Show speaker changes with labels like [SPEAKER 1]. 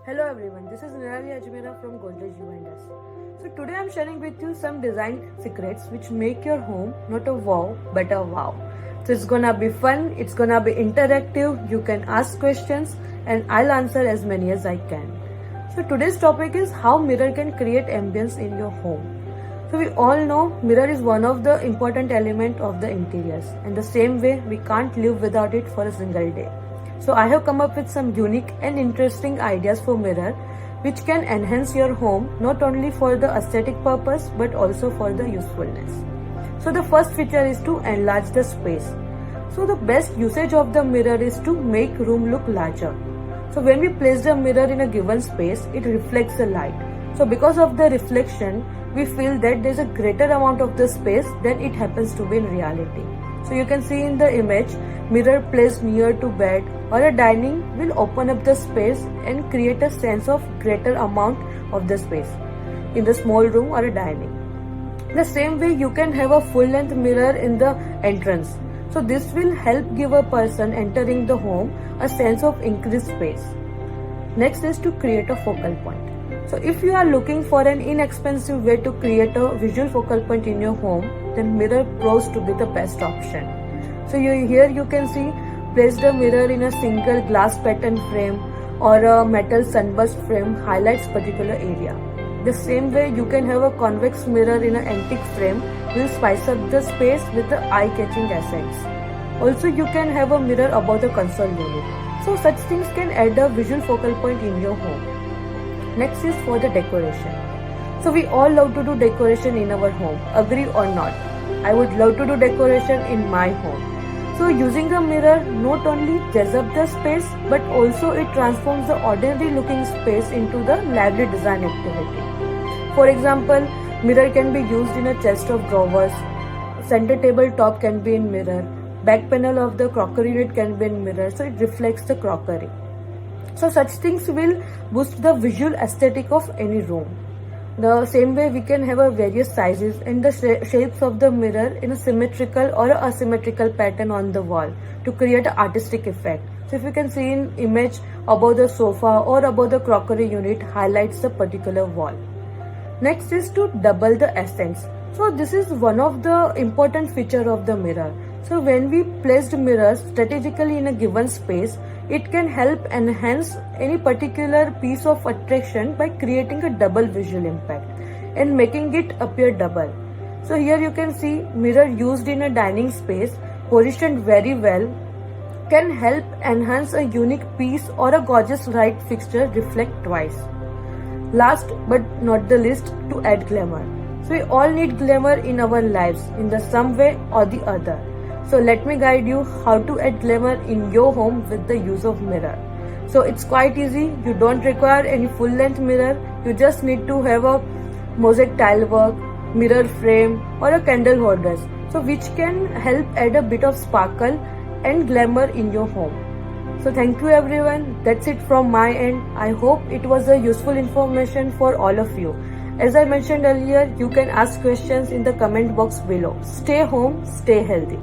[SPEAKER 1] Hello everyone, this is Nirali Ajmera from Godrej Juventus. So today I'm sharing with you some design secrets which make your home not a wow but a wow. So it's gonna be fun, it's gonna be interactive, you can ask questions and I'll answer as many as I can. So today's topic is how mirror can create ambience in your home. So we all know mirror is one of the important element of the interiors, and the same way we can't live without it for a single day. So I have come up with some unique and interesting ideas for mirror which can enhance your home not only for the aesthetic purpose but also for the usefulness. So the first feature is to enlarge the space. So the best usage of the mirror is to make room look larger. So when we place the mirror in a given space, it reflects the light. So because of the reflection, we feel that there is a greater amount of the space than it happens to be in reality. So you can see in the image, mirror placed near to bed or a dining will open up the space and create a sense of greater amount of the space in the small room or a dining. The same way you can have a full length mirror in the entrance. So this will help give a person entering the home a sense of increased space. Next is to create a focal point. So if you are looking for an inexpensive way to create a visual focal point in your home, then mirror proves to be the best option. So here you can see place the mirror in a single glass pattern frame or a metal sunburst frame highlights particular area. The same way you can have a convex mirror in an antique frame will spice up the space with the eye-catching accents. Also you can have a mirror above the console unit. So such things can add a visual focal point in your home. Next is for the decoration. So we all love to do decoration in our home, agree or not. I would love to do decoration in my home. So using a mirror not only jazz up the space but also it transforms the ordinary looking space into the lively design activity. For example, mirror can be used in a chest of drawers, center table top can be in mirror, back panel of the crockery unit can be in mirror, so it reflects the crockery. So such things will boost the visual aesthetic of any room. The same way we can have a various sizes and the shapes of the mirror in a symmetrical or a asymmetrical pattern on the wall to create an artistic effect. So if you can see in image above the sofa or above the crockery unit highlights the particular wall. Next is to double the accents. So this is one of the important feature of the mirror. So when we placed mirrors strategically in a given space, it can help enhance any particular piece of attraction by creating a double visual impact and making it appear double. So here you can see mirror used in a dining space positioned very well can help enhance a unique piece or a gorgeous light fixture reflect twice. Last but not the least, to add glamour. So we all need glamour in our lives in the some way or the other. So let me guide you how to add glamour in your home with the use of mirror. So it's quite easy. You don't require any full length mirror. You just need to have a mosaic tile work, mirror frame or a candle holders. So which can help add a bit of sparkle and glamour in your home. So thank you everyone. That's it from my end. I hope it was a useful information for all of you. As I mentioned earlier, you can ask questions in the comment box below. Stay home, stay healthy.